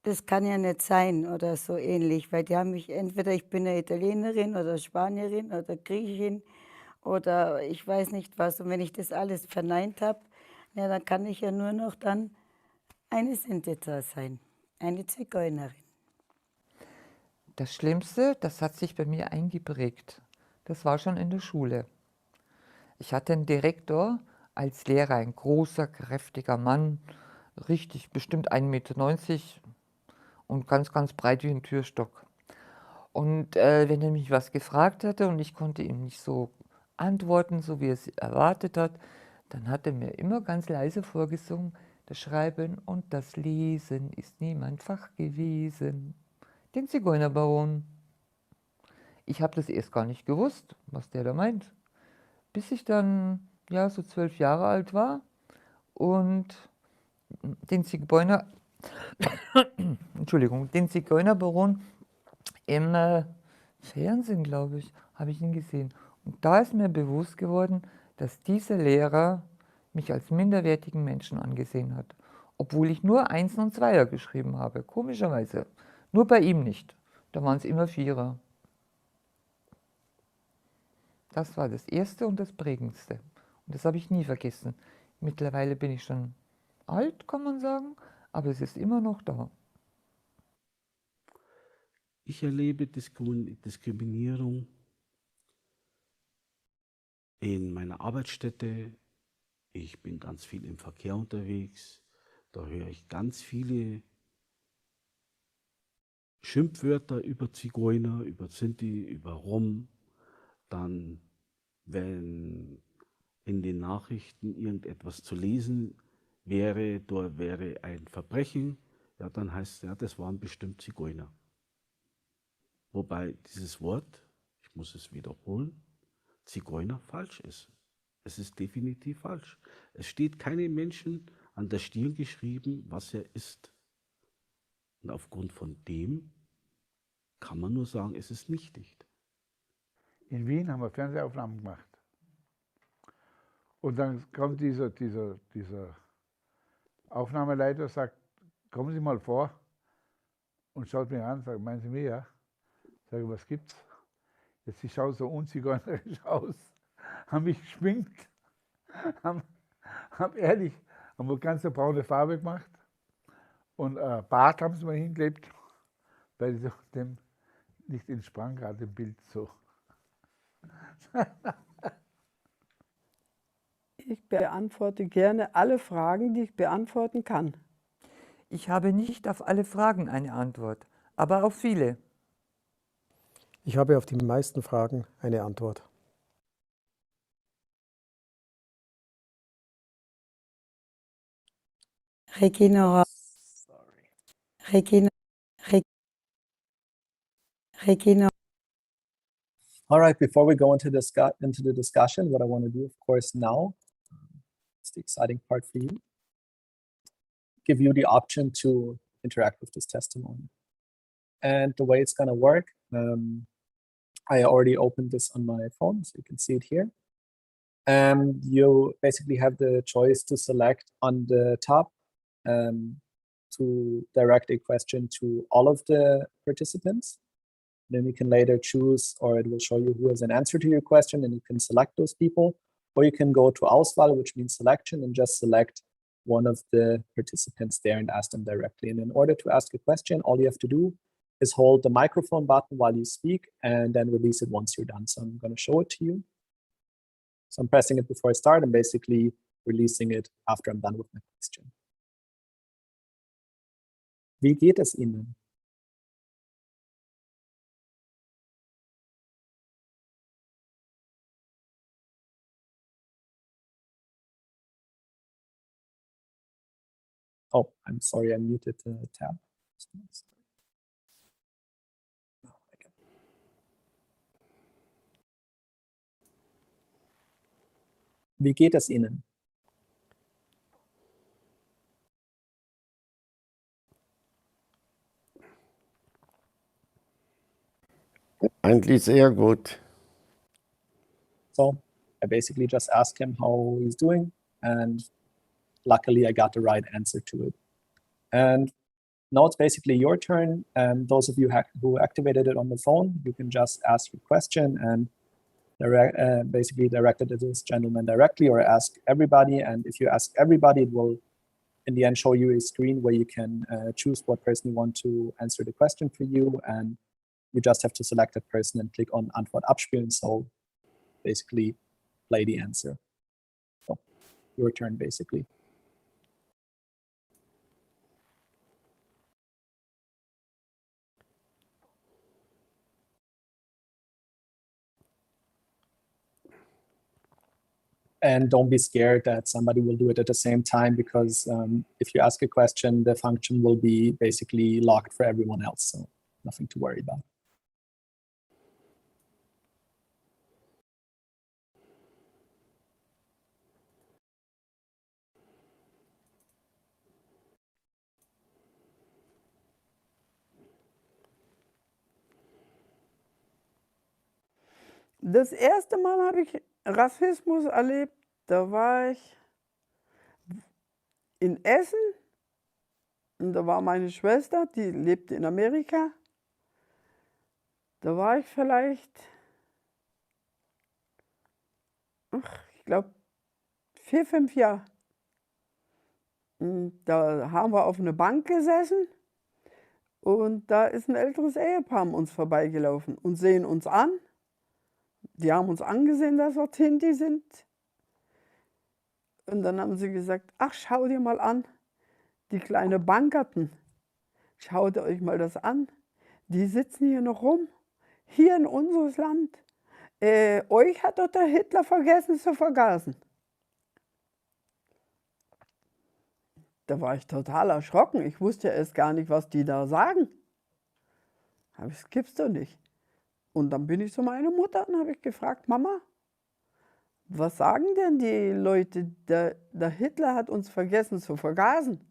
das kann ja nicht sein oder so ähnlich, weil die haben mich, entweder ich bin eine Italienerin oder Spanierin oder Griechin oder ich weiß nicht was. Und wenn ich das alles verneint habe, ja, dann kann ich ja nur noch dann eine Sinti sein, eine Zigeunerin. Das Schlimmste, das hat sich bei mir eingeprägt. Das war schon in der Schule. Ich hatte einen Direktor als Lehrer, ein großer, kräftiger Mann, richtig, bestimmt 1,90 Meter und ganz, ganz breit wie ein Türstock. Und wenn er mich was gefragt hatte und ich konnte ihm nicht so antworten, so wie er es erwartet hat, dann hat er mir immer ganz leise vorgesungen, das Schreiben und das Lesen ist nie mein Fach gewesen. Den Zigeunerbaron. Ich habe das erst gar nicht gewusst, was der da meint, bis ich dann ja so 12 Jahre alt war und den Entschuldigung, den Zigeunerbaron im Fernsehen, glaube ich, habe ich ihn gesehen. Und da ist mir bewusst geworden, dass dieser Lehrer mich als minderwertigen Menschen angesehen hat, obwohl ich nur Einsen und Zweier geschrieben habe, komischerweise. Nur bei ihm nicht, da waren es immer Vierer. Das war das Erste und das Prägendste. Und das habe ich nie vergessen. Mittlerweile bin ich schon alt, kann man sagen, aber es ist immer noch da. Ich erlebe Diskriminierung in meiner Arbeitsstätte. Ich bin ganz viel im Verkehr unterwegs. Da höre ich ganz viele Schimpfwörter über Zigeuner, über Sinti, über Rom. Dann, wenn in den Nachrichten irgendetwas zu lesen wäre, da wäre ein Verbrechen, ja, dann heißt es, ja, das waren bestimmt Zigeuner. Wobei dieses Wort, ich muss es wiederholen, Zigeuner falsch ist. Es ist definitiv falsch. Es steht keinem Menschen an der Stirn geschrieben, was er ist. Und aufgrund von dem kann man nur sagen, es ist nichtig. In Wien haben wir Fernsehaufnahmen gemacht. Und dann kommt dieser Aufnahmeleiter, sagt, kommen Sie mal vor und schaut mich an, sagt, meinen Sie mich, ja? Sage, was gibt's? Jetzt, Sie schauen so unzigeunerisch aus, haben mich geschminkt, haben wir ganz eine braune Farbe gemacht und Bart haben sie mir hingeklebt, weil so dem nicht entsprang gerade im Bild so. Ich beantworte gerne alle Fragen, die ich beantworten kann. Ich habe nicht auf alle Fragen eine Antwort, aber auf viele. Ich habe auf die meisten Fragen eine Antwort. Regina. All right, before we go into the discussion, what I want to do, of course, now, it's the exciting part for you, give you the option to interact with this testimony. And the way it's going to work, I already opened this on my phone, so you can see it here. You basically have the choice to select on the top to direct a question to all of the participants. Then you can later choose, or it will show you who has an answer to your question, and you can select those people. or you can go to Auswahl, which means selection, and just select one of the participants there and ask them directly. And in order to ask a question, all you have to do is hold the microphone button while you speak and then release it once you're done. So I'm going to show it to you. So I'm pressing it before I start and basically releasing it after I'm done with my question. Wie geht es Ihnen? Oh, I'm sorry, I muted the tab. Wie geht es Ihnen? Eigentlich sehr gut. So I basically just asked him how he's doing, and luckily I got the right answer to it. And now it's basically your turn. Those of you who activated it on the phone, you can just ask your question and basically direct it to this gentleman directly, or ask everybody. And if you ask everybody, it will in the end show you a screen where you can choose what person you want to answer the question for you, and you just have to select that person and click on Antwort abspielen, so basically play the answer. So your turn, basically. And don't be scared that somebody will do it at the same time, because if you ask a question, the function will be basically locked for everyone else, so nothing to worry about. Das erste Mal habe ich Rassismus erlebt, da war ich in Essen und da war meine Schwester, die lebte in Amerika. Da war ich vielleicht, ich glaube, 4, 5 Jahre. Und da haben wir auf einer Bank gesessen und da ist ein älteres Ehepaar an uns vorbeigelaufen und sehen uns an. Die haben uns angesehen, dass wir Tinti sind. Und dann haben sie gesagt, ach, schau dir mal an, die kleine Bankerten. Schaut euch mal das an. Die sitzen hier noch rum, hier in unseres Land. Euch hat doch der Hitler vergessen zu vergasen. Da war ich total erschrocken. Ich wusste ja erst gar nicht, was die da sagen. Aber das gibt's doch nicht. Und dann bin ich zu meiner Mutter und habe ich gefragt, Mama, was sagen denn die Leute, der Hitler hat uns vergessen zu vergasen?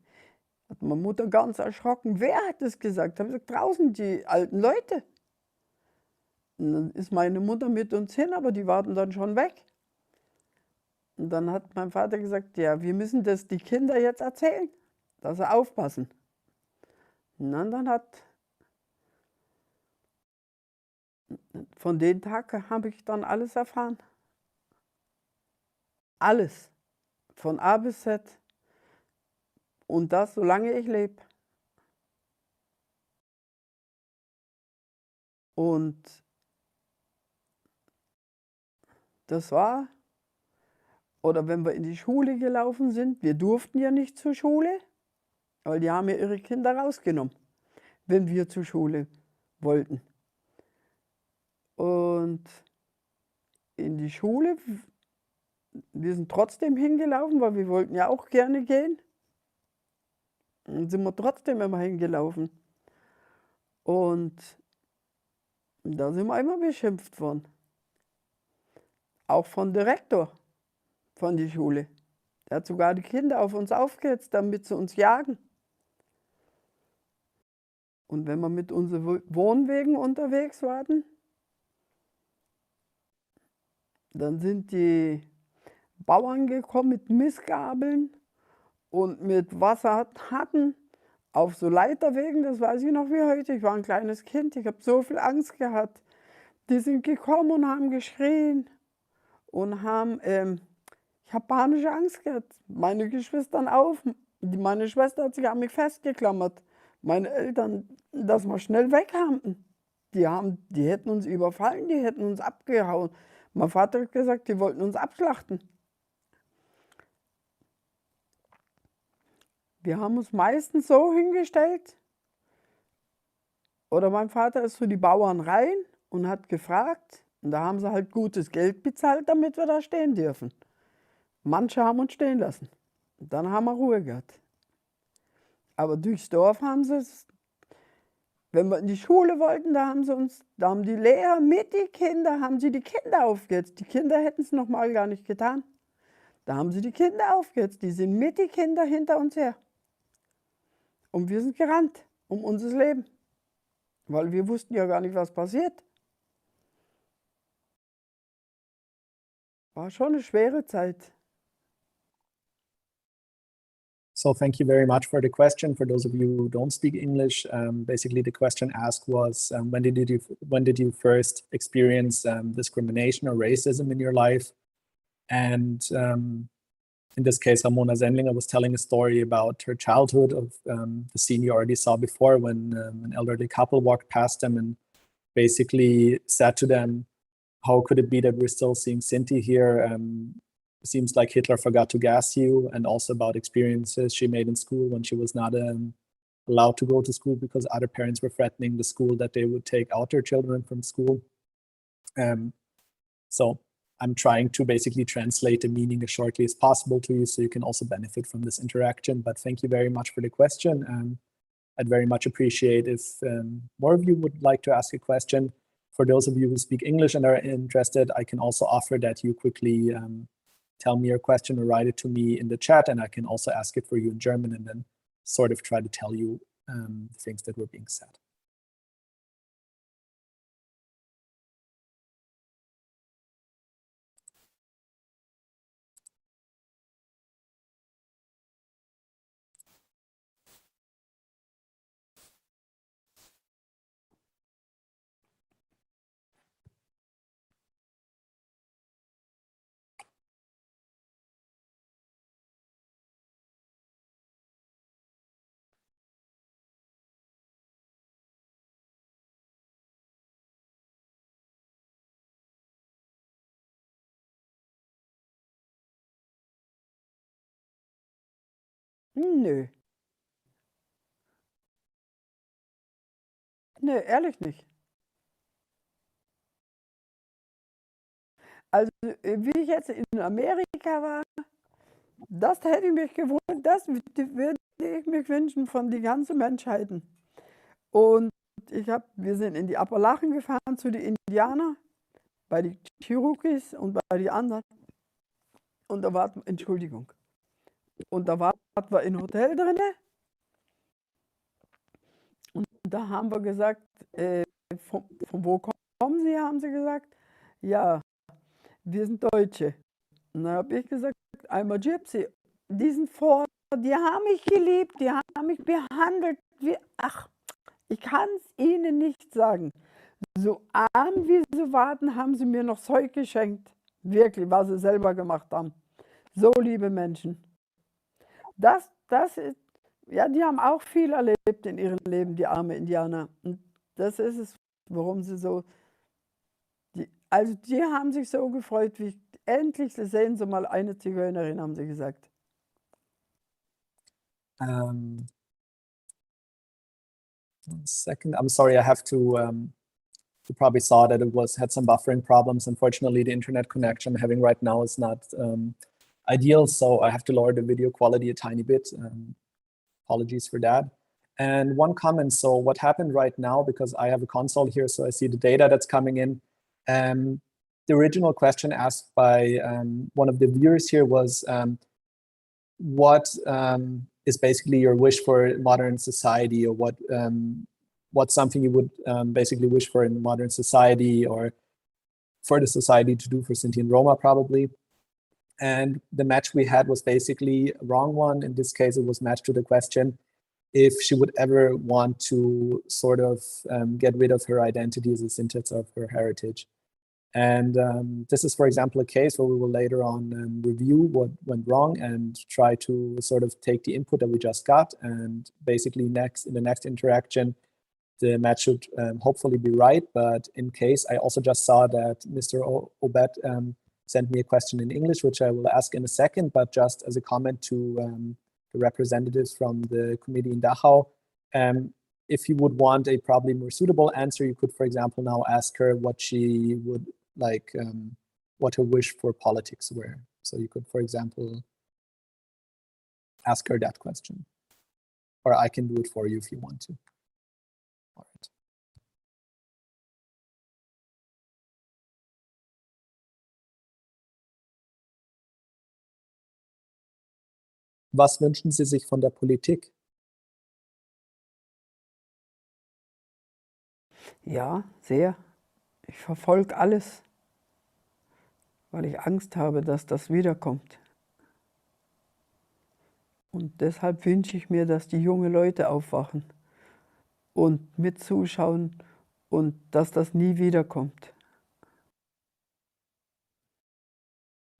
Hat meine Mutter ganz erschrocken. Wer hat das gesagt? Habe ich gesagt, draußen die alten Leute. Und dann ist meine Mutter mit uns hin, aber die warten dann schon weg. Und dann hat mein Vater gesagt, ja, wir müssen das die Kinder jetzt erzählen, dass sie aufpassen. Und dann hat von dem Tag habe ich dann alles erfahren. Alles. Von A bis Z. Und das, solange ich lebe. Und das war, oder wenn wir in die Schule gelaufen sind, wir durften ja nicht zur Schule, weil die haben ja ihre Kinder rausgenommen, wenn wir zur Schule wollten. Und in die Schule, wir sind trotzdem hingelaufen, weil wir wollten ja auch gerne gehen. Dann sind wir trotzdem immer hingelaufen. Und da sind wir immer beschimpft worden. Auch vom Direktor von der Schule. Der hat sogar die Kinder auf uns aufgehetzt, damit sie uns jagen. Und wenn wir mit unseren Wohnwegen unterwegs waren, dann sind die Bauern gekommen mit Mistgabeln und mit Wasserhatten auf so Leiterwegen, das weiß ich noch wie heute. Ich war ein kleines Kind, ich habe so viel Angst gehabt. Die sind gekommen und haben geschrien und haben Ich habe panische Angst gehabt. Meine Geschwister auch. Meine Schwester hat sich an mich festgeklammert. Meine Eltern, dass wir schnell weg haben. Die hätten uns überfallen, die hätten uns abgehauen. Mein Vater hat gesagt, die wollten uns abschlachten. Wir haben uns meistens so hingestellt, oder mein Vater ist zu die Bauern rein und hat gefragt, und da haben sie halt gutes Geld bezahlt, damit wir da stehen dürfen. Manche haben uns stehen lassen. Und dann haben wir Ruhe gehabt. Aber durchs Dorf haben sie es, wenn wir in die Schule wollten, da haben die Lehrer mit die Kinder, haben sie die Kinder aufgehetzt. Die Kinder hätten es nochmal gar nicht getan. Da haben sie die Kinder aufgehetzt. Die sind mit die Kinder hinter uns her. Und wir sind gerannt um unser Leben. Weil wir wussten ja gar nicht, was passiert. War schon eine schwere Zeit. So thank you very much for the question. For those of you who don't speak English, basically the question asked was, when did you first experience discrimination or racism in your life? And in this case, Ramona Sendlinger was telling a story about her childhood of the scene you already saw before when an elderly couple walked past them and basically said to them, how could it be that we're still seeing Sinti here? Seems like Hitler forgot to gas you, and also about experiences she made in school when she was not allowed to go to school because other parents were threatening the school that they would take out their children from school. So I'm trying to basically translate the meaning as shortly as possible to you so you can also benefit from this interaction. But thank you very much for the question. I'd very much appreciate if more of you would like to ask a question. For those of you who speak English and are interested, I can also offer that you quickly tell me your question or write it to me in the chat, and I can also ask it for you in German and then sort of try to tell you the things that were being said. Nö. Nö, ehrlich nicht. Also, wie ich jetzt in Amerika war, das hätte ich mich gewünscht, das würde ich mich wünschen von den ganzen Menschheiten. Und wir sind in die Appalachen gefahren zu den Indianern, bei den Cherokees und bei den anderen. Und da war, Entschuldigung, und da waren wir in Hotel drin. Und da haben wir gesagt, von wo kommen Sie, haben sie gesagt. Ja, wir sind Deutsche. Und dann habe ich gesagt, I'm a Gypsy. Die sind die haben mich geliebt, die haben mich behandelt wie, ich kann es Ihnen nicht sagen. So arm wie sie waren, haben sie mir noch Zeug geschenkt. Wirklich, was sie selber gemacht haben. So liebe Menschen. Das ist, ja, die haben auch viel erlebt in ihrem Leben, die armen Indianer. Und das ist es, warum sie so, die haben sich so gefreut, wie endlich sehen sie mal eine Zigeunerin, haben sie gesagt. Second, I'm sorry, I have to, you probably saw that it had some buffering problems. Unfortunately, the internet connection I'm having right now is not ideal, so I have to lower the video quality a tiny bit. Apologies for that. And one comment, so what happened right now, because I have a console here, so I see the data that's coming in. The original question asked by one of the viewers here was, what is basically your wish for modern society, or what's something you would basically wish for in modern society, or for the society to do for Sinti and Roma probably. And the match we had was basically a wrong one. In this case, it was matched to the question if she would ever want to sort of get rid of her identity as a Sinti of her heritage. And this is, for example, a case where we will later on review what went wrong and try to sort of take the input that we just got. And basically in the next interaction, the match should hopefully be right. But in case, I also just saw that Mr. Obed sent me a question in English, which I will ask in a second, but just as a comment to the representatives from the committee in Dachau, if you would want a probably more suitable answer, you could, for example, now ask her what she would like, what her wish for politics were. So you could, for example, ask her that question. Or I can do it for you if you want to. All right. Was wünschen Sie sich von der Politik? Ja, sehr. Ich verfolge alles, weil ich Angst habe, dass das wiederkommt. Und deshalb wünsche ich mir, dass die jungen Leute aufwachen und mitzuschauen und dass das nie wiederkommt.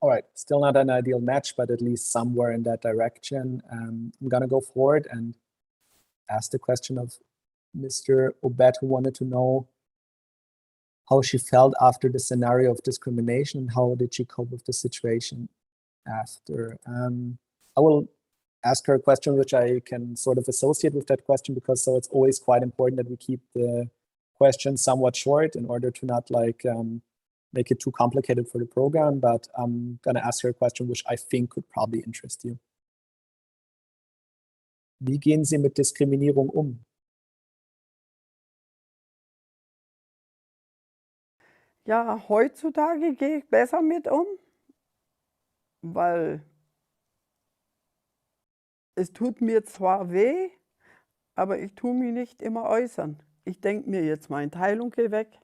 All right, still not an ideal match, but at least somewhere in that direction. I'm gonna go forward and ask the question of Mr. Obed, who wanted to know how she felt after the scenario of discrimination and how did she cope with the situation after. I will ask her a question which I can sort of associate with that question, because so it's always quite important that we keep the questions somewhat short in order to not like make it too complicated for the program, but I'm gonna ask her a question which I think could probably interest you. Wie gehen Sie mit Diskriminierung um? Ja, heutzutage gehe ich besser mit um, weil es tut mir zwar weh, aber ich tue mich nicht immer äußern. Ich denke mir jetzt, meine Teilung geht weg.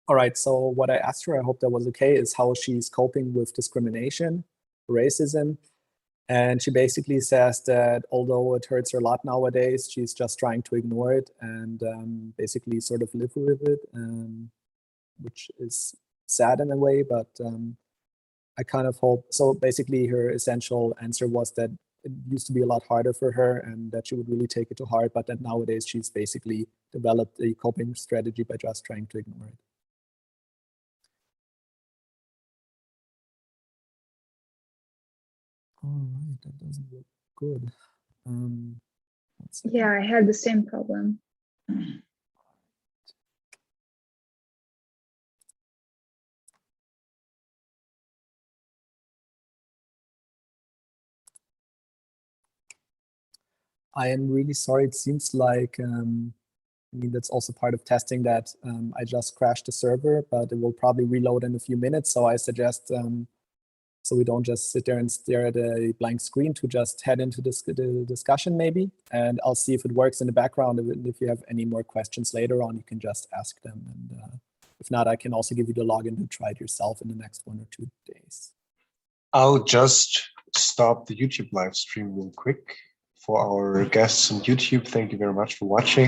All right, so what I asked her, I hope that was okay, is how she's coping with discrimination, racism. And she basically says that although it hurts her a lot nowadays, she's just trying to ignore it and basically sort of live with it, which is sad in a way, but I kind of hope, so basically her essential answer was that it used to be a lot harder for her and that she would really take it to heart, but that nowadays she's basically developed a coping strategy by just trying to ignore it. All right, that doesn't look good. Yeah, I had the same problem. I am really sorry. It seems like, I mean, that's also part of testing that I just crashed the server, but it will probably reload in a few minutes. So I suggest, so we don't just sit there and stare at a blank screen, to just head into the discussion maybe. And I'll see if it works in the background. If you have any more questions later on, you can just ask them. And if not, I can also give you the login to try it yourself in the next 1 or 2 days. I'll just stop the YouTube live stream real quick. For our guests on YouTube, thank you very much for watching.